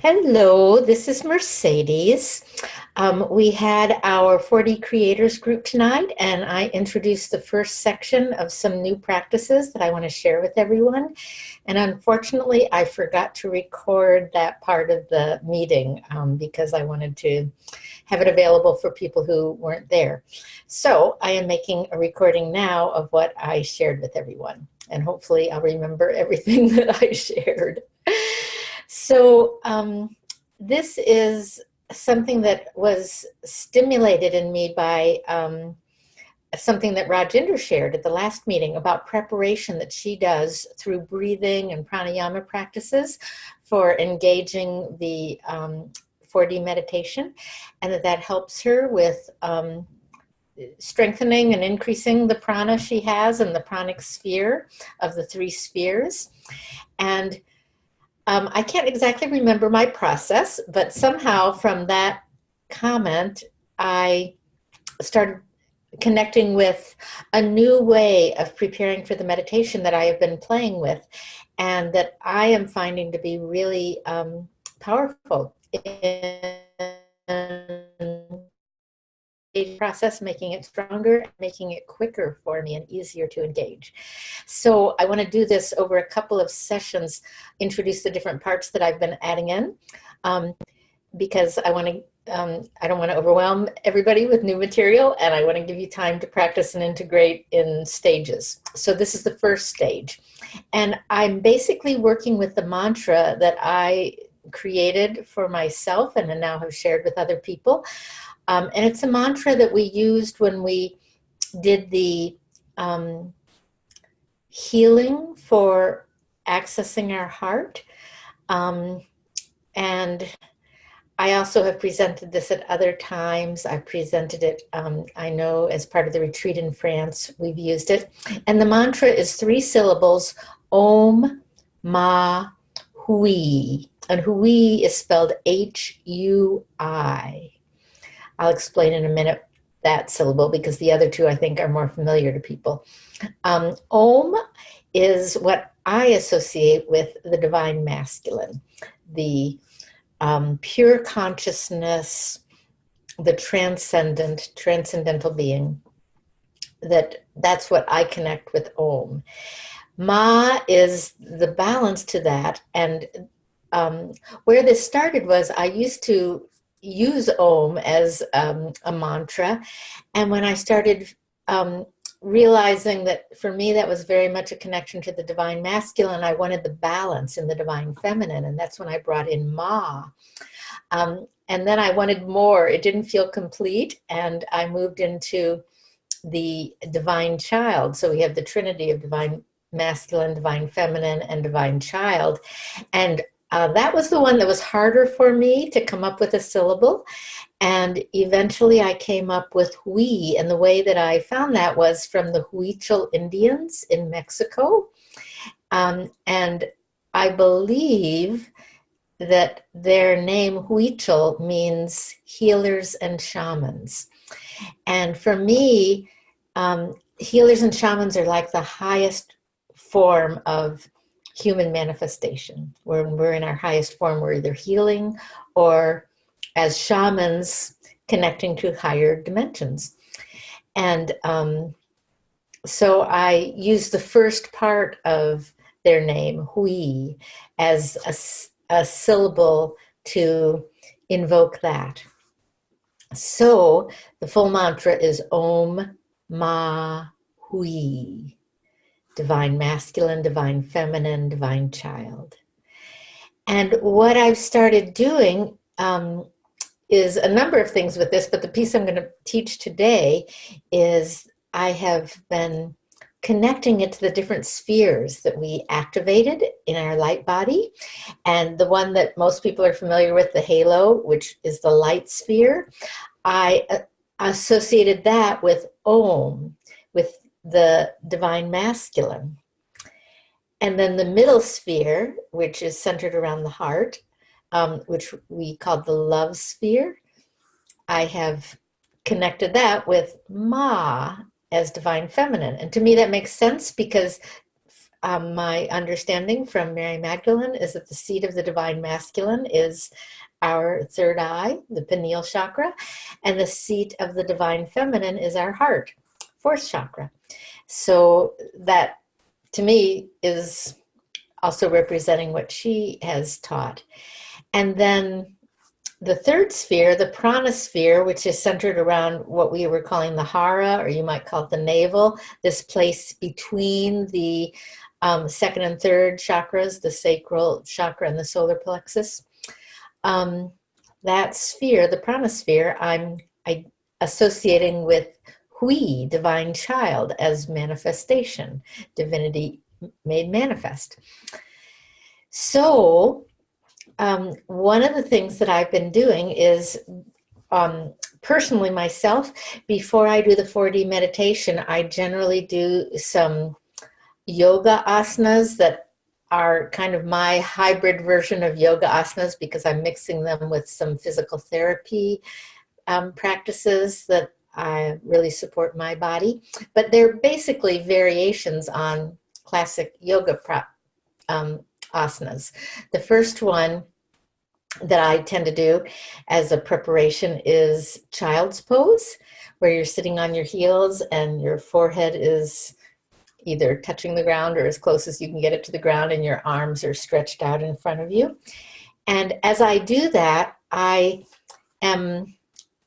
Hello, this is Mercedes. We had our 4D Creators group tonight, and I introduced the first section of some new practices that I want to share with everyone. And unfortunately, I forgot to record that part of the meeting because I wanted to have it available for people who weren't there. So I am making a recording now of what I shared with everyone, and hopefully I'll remember everything that I shared. So this is something that was stimulated in me by something that Rajinder shared at the last meeting about preparation that she does through breathing and pranayama practices for engaging the 4D meditation, and that helps her with strengthening and increasing the prana she has in the pranic sphere of the three spheres. And I can't exactly remember my process, but somehow from that comment, I started connecting with a new way of preparing for the meditation that I have been playing with, and that I am finding to be really powerful in process, making it stronger, making it quicker for me and easier to engage. So I want to do this over a couple of sessions, introduce the different parts that I've been adding in, because I want to I don't want to overwhelm everybody with new material, and I want to give you time to practice and integrate in stages. So this is the first stage. And I'm basically working with the mantra that I created for myself and now have shared with other people. And it's a mantra that we used when we did the healing for accessing our heart. And I also have presented this at other times. I presented it, I know, as part of the retreat in France, we've used it. And the mantra is 3 syllables, Om Ma Hui. And Hui is spelled Hui. I'll explain in a minute that syllable because the other 2 I think are more familiar to people. Om is what I associate with the divine masculine, the pure consciousness, the transcendental being. That's what I connect with Om. Ma is the balance to that, and where this started was I used to use Om as a mantra, and when I started realizing that for me that was very much a connection to the divine masculine, I wanted the balance in the divine feminine, and that's when I brought in Ma. And then I wanted more. It didn't feel complete, and I moved into the divine child. So we have the trinity of divine masculine, divine feminine, and divine child. And that was the one that was harder for me to come up with a syllable. And eventually I came up with Hui. And the way that I found that was from the Huichol Indians in Mexico. And I believe that their name Huichol means healers and shamans. And for me, healers and shamans are like the highest form of human manifestation. When we're in our highest form, we're either healing or as shamans connecting to higher dimensions. And so I use the first part of their name, Hui, as a syllable to invoke that. So the full mantra is Om Ma Hui, divine masculine, divine feminine, divine child. And what I've started doing is a number of things with this, but the piece I'm going to teach today is I have been connecting it to the different spheres that we activated in our light body. And the one that most people are familiar with, the halo, which is the light sphere, I associated that with Om, with the divine masculine. And then the middle sphere, which is centered around the heart, which we call the love sphere, I have connected that with Ma as divine feminine. And to me that makes sense because my understanding from Mary Magdalene is that the seat of the divine masculine is our third eye, the pineal chakra, and the seat of the divine feminine is our heart, fourth chakra. So that, to me, is also representing what she has taught. And then the third sphere, the prana sphere, which is centered around what we were calling the hara, or you might call it the navel, this place between the second and third chakras, the sacral chakra and the solar plexus. That sphere, the prana sphere, I'm associating with Hui, divine child, as manifestation, divinity made manifest. So one of the things that I've been doing is, personally myself, before I do the 4D meditation, I generally do some yoga asanas that are kind of my hybrid version of yoga asanas, because I'm mixing them with some physical therapy practices that I really support my body. But they're basically variations on classic yoga asanas. The first one that I tend to do as a preparation is child's pose, where you're sitting on your heels and your forehead is either touching the ground or as close as you can get it to the ground, and your arms are stretched out in front of you. And as I do that, I am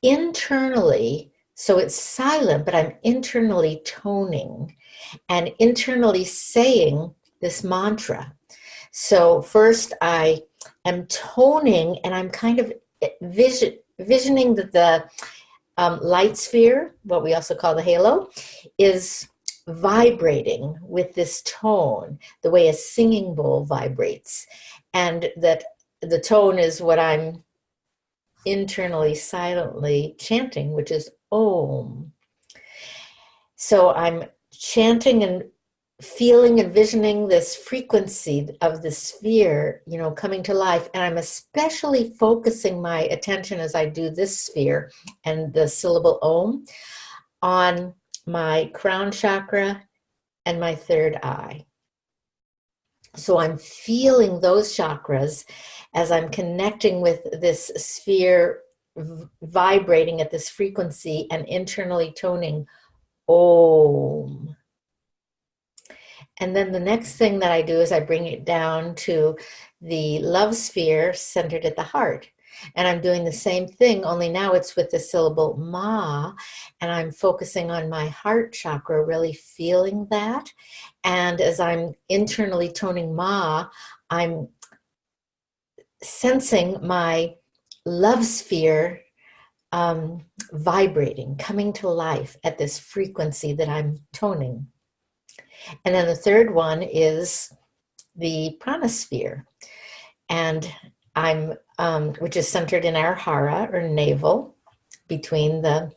internally, so it's silent, but I'm internally toning and internally saying this mantra. So first I am toning, and I'm kind of visioning that the light sphere, what we also call the halo, is vibrating with this tone, the way a singing bowl vibrates. And that the tone is what I'm internally silently chanting, which is Om. So I'm chanting and feeling and visioning this frequency of the sphere, you know, coming to life. And I'm especially focusing my attention as I do this sphere and the syllable Om on my crown chakra and my third eye. So I'm feeling those chakras as I'm connecting with this sphere, vibrating at this frequency and internally toning Om. And then the next thing that I do is I bring it down to the love sphere centered at the heart. And I'm doing the same thing, only now it's with the syllable Ma, and I'm focusing on my heart chakra, really feeling that. And as I'm internally toning Ma, I'm sensing my love sphere vibrating, coming to life at this frequency that I'm toning. And then the third one is the prana sphere. And I'm, which is centered in our hara, or navel, between the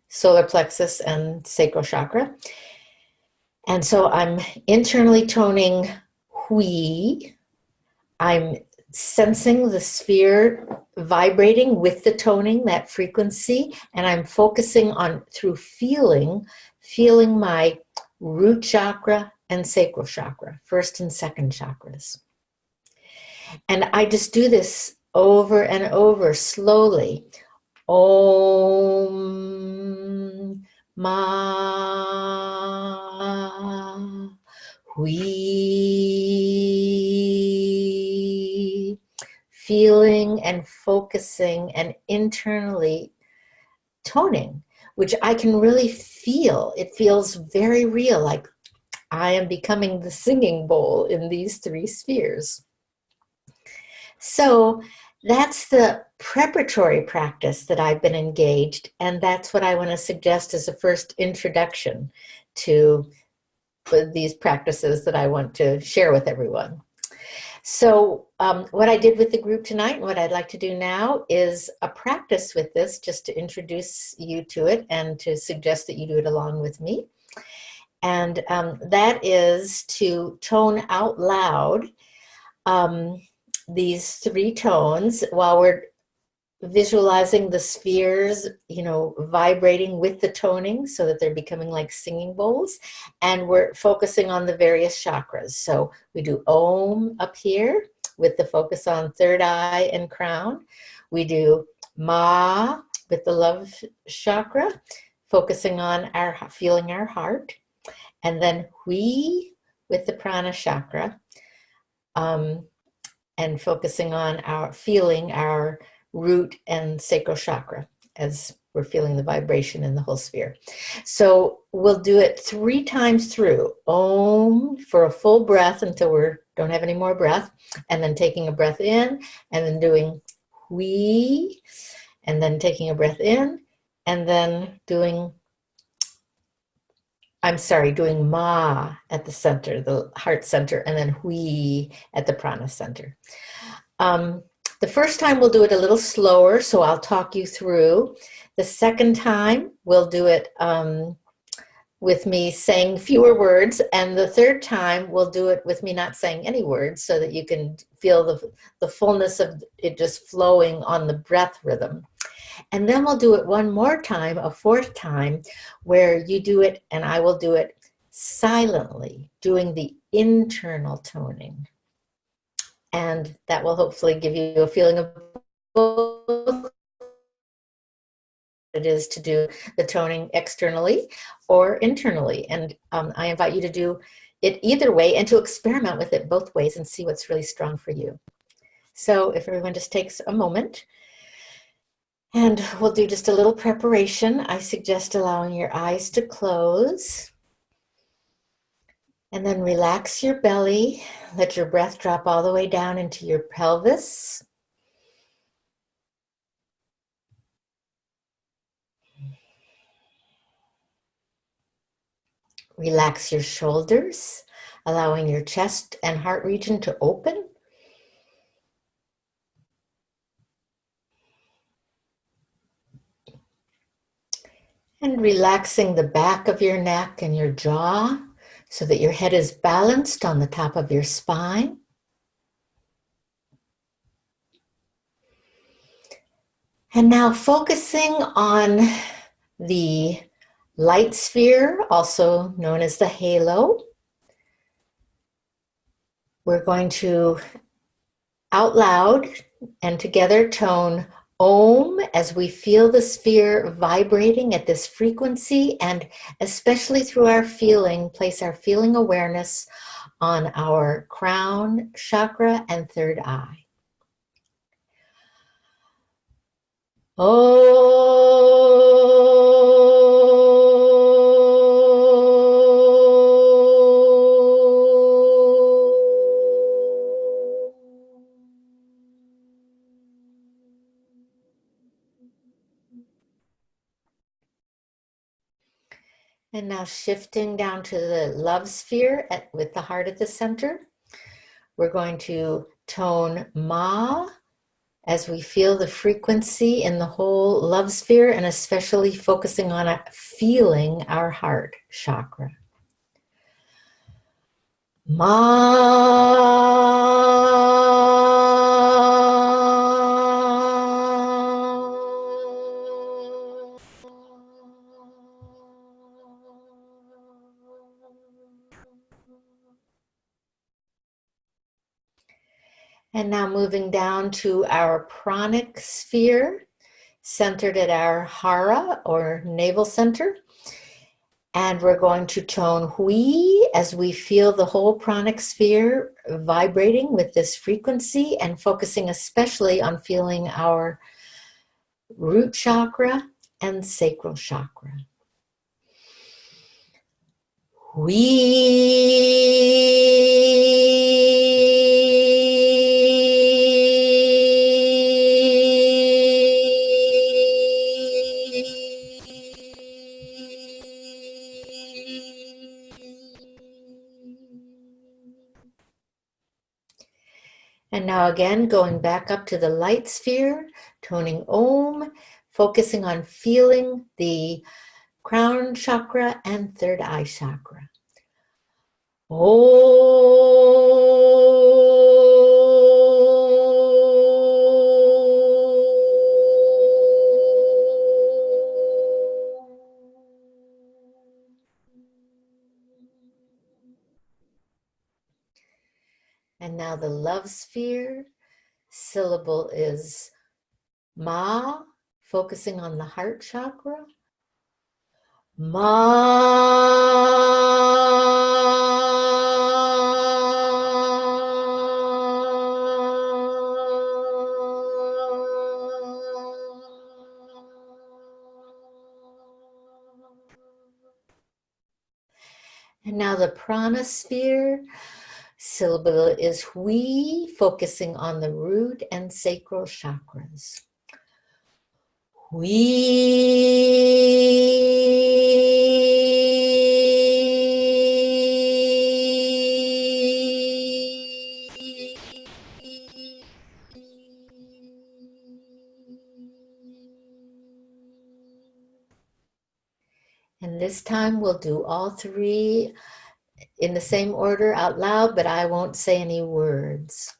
solar plexus and sacral chakra. And so I'm internally toning Hui. I'm sensing the sphere vibrating with the toning, that frequency, and I'm focusing on, through feeling my root chakra and sacral chakra, first and second chakras. And I just do this over and over slowly. Om Ma Hui. Feeling and focusing and internally toning, which I can really feel. It feels very real, like I am becoming the singing bowl in these three spheres. So that's the preparatory practice that I've been engaged, and that's what I want to suggest as a first introduction to these practices that I want to share with everyone. So what I did with the group tonight, and what I'd like to do now, is a practice with this, just to introduce you to it and to suggest that you do it along with me. And that is to tone out loud these three tones while we're visualizing the spheres, vibrating with the toning so that they're becoming like singing bowls. And we're focusing on the various chakras. So we do Om up here with the focus on third eye and crown. We do Ma with the love chakra, focusing on feeling our heart. And then Hui with the prana chakra, and focusing on feeling our root and sacral chakra as we're feeling the vibration in the whole sphere. So we'll do it 3 times through. Om for a full breath until we don't have any more breath, and then taking a breath in, and then doing Hui, and then taking a breath in, and then doing Ma at the center, the heart center, and then Hui at the prana center. The first time we'll do it a little slower, so I'll talk you through. The second time we'll do it with me saying fewer words, and the third time we'll do it with me not saying any words so that you can feel the fullness of it just flowing on the breath rhythm. And then we'll do it one more time, a 4th time, where you do it and I will do it silently, doing the internal toning. And that will hopefully give you a feeling of both it is to do the toning externally or internally. And I invite you to do it either way and to experiment with it both ways and see what's really strong for you. So if everyone just takes a moment, and we'll do just a little preparation. I suggest allowing your eyes to close. And then relax your belly. Let your breath drop all the way down into your pelvis. Relax your shoulders, allowing your chest and heart region to open. And relaxing the back of your neck and your jaw so that your head is balanced on the top of your spine. And now focusing on the light sphere, also known as the halo. We're going to, out loud and together, tone Om as we feel the sphere vibrating at this frequency, and especially through our feeling, place our feeling awareness on our crown chakra and third eye. And now shifting down to the love sphere with the heart at the center, we're going to tone Ma as we feel the frequency in the whole love sphere, and especially focusing on feeling our heart chakra. Ma. And now moving down to our pranic sphere, centered at our hara or navel center. And we're going to tone Hui as we feel the whole pranic sphere vibrating with this frequency, and focusing especially on feeling our root chakra and sacral chakra. Hui. And now again, going back up to the light sphere, toning Om, focusing on feeling the crown chakra and third eye chakra. Om. And now the love sphere. Syllable is Ma, focusing on the heart chakra. Ma. And now the prana sphere. Syllable is Hui, focusing on the root and sacral chakras. And this time we'll do all three in the same order out loud, but I won't say any words.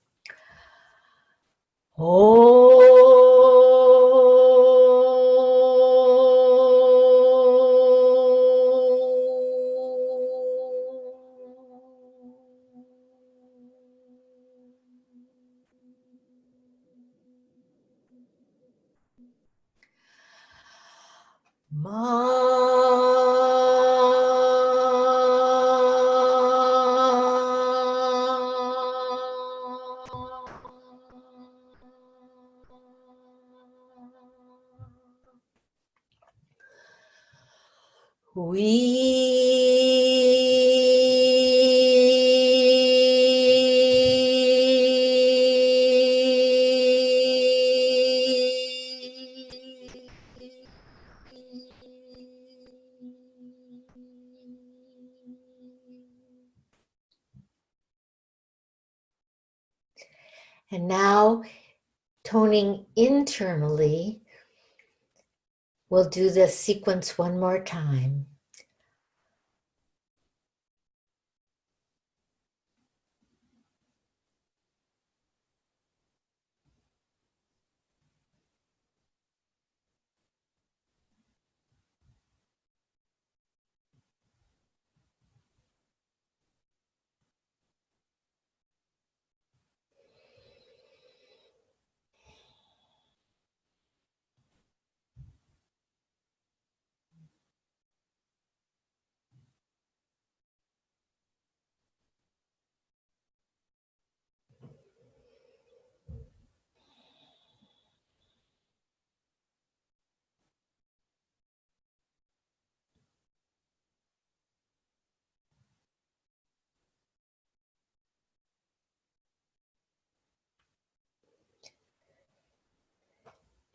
And now, toning internally, we'll do this sequence one more time.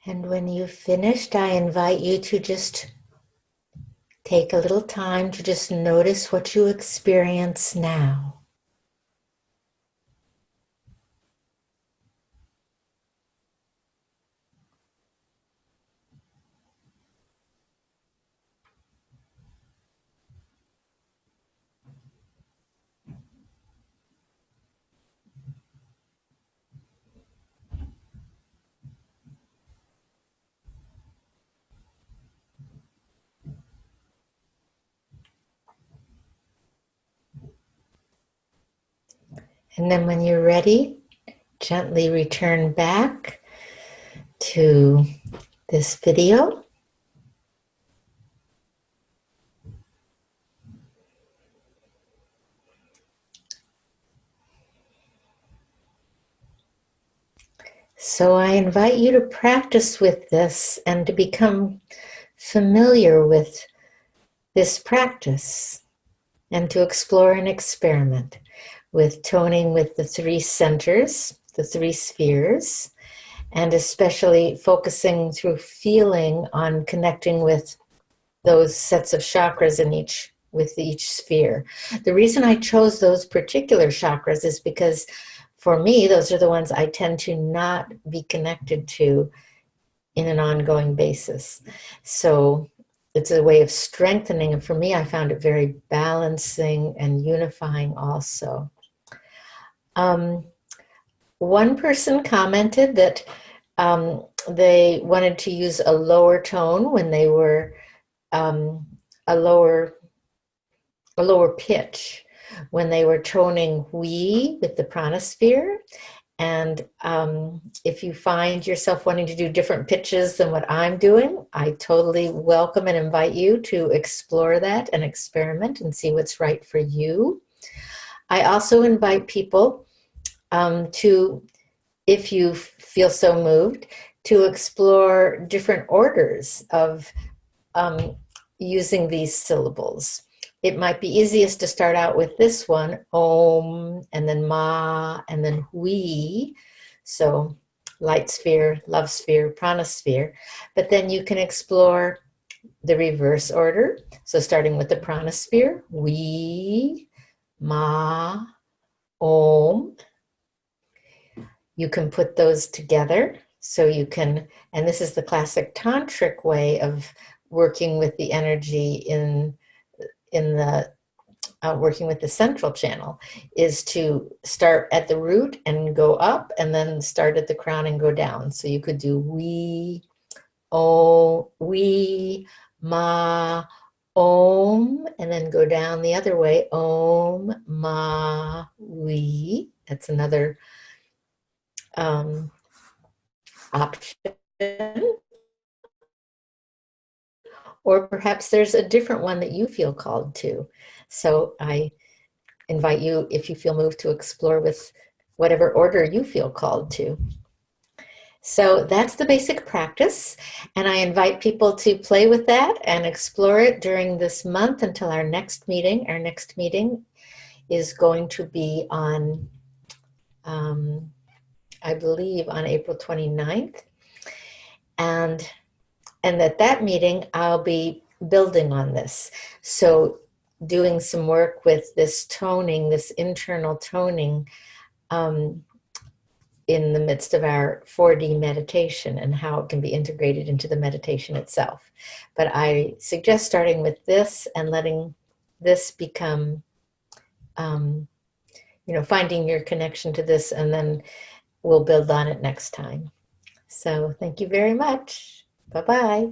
And when you've finished, I invite you to just take a little time to just notice what you experience now. And then when you're ready, gently return back to this video. So I invite you to practice with this and to become familiar with this practice and to explore and experiment with toning with the three centers, the three spheres, and especially focusing through feeling on connecting with those sets of chakras in each sphere. The reason I chose those particular chakras is because for me, those are the ones I tend to not be connected to in an ongoing basis. So it's a way of strengthening, and for me, I found it very balancing and unifying also. One person commented that they wanted to use a lower tone when they were a lower pitch. when they were toning we with the prana sphere. And if you find yourself wanting to do different pitches than what I'm doing, I totally welcome and invite you to explore that and experiment and see what's right for you. I also invite people to, if you feel so moved, to explore different orders of using these syllables. It might be easiest to start out with this one, Om, and then Ma, and then Hui. So light sphere, love sphere, prana sphere. But then you can explore the reverse order. So starting with the prana sphere, We, Ma, Om. You can put those together. So you can, and this is the classic tantric way of working with the energy in the working with the central channel, is to start at the root and go up, and then start at the crown and go down. So you could do we, oh, we, ma, om, and then go down the other way, om, ma, we. That's another option. Or perhaps there's a different one that you feel called to. So I invite you, if you feel moved, to explore with whatever order you feel called to. So that's the basic practice, and I invite people to play with that and explore it during this month until our next meeting. Our next meeting is going to be on, I believe, on April 29th. And at that meeting, I'll be building on this. So doing some work with this toning, this internal toning, in the midst of our 4D meditation, and how it can be integrated into the meditation itself. But I suggest starting with this and letting this become, finding your connection to this, and then we'll build on it next time. So thank you very much. Bye-bye.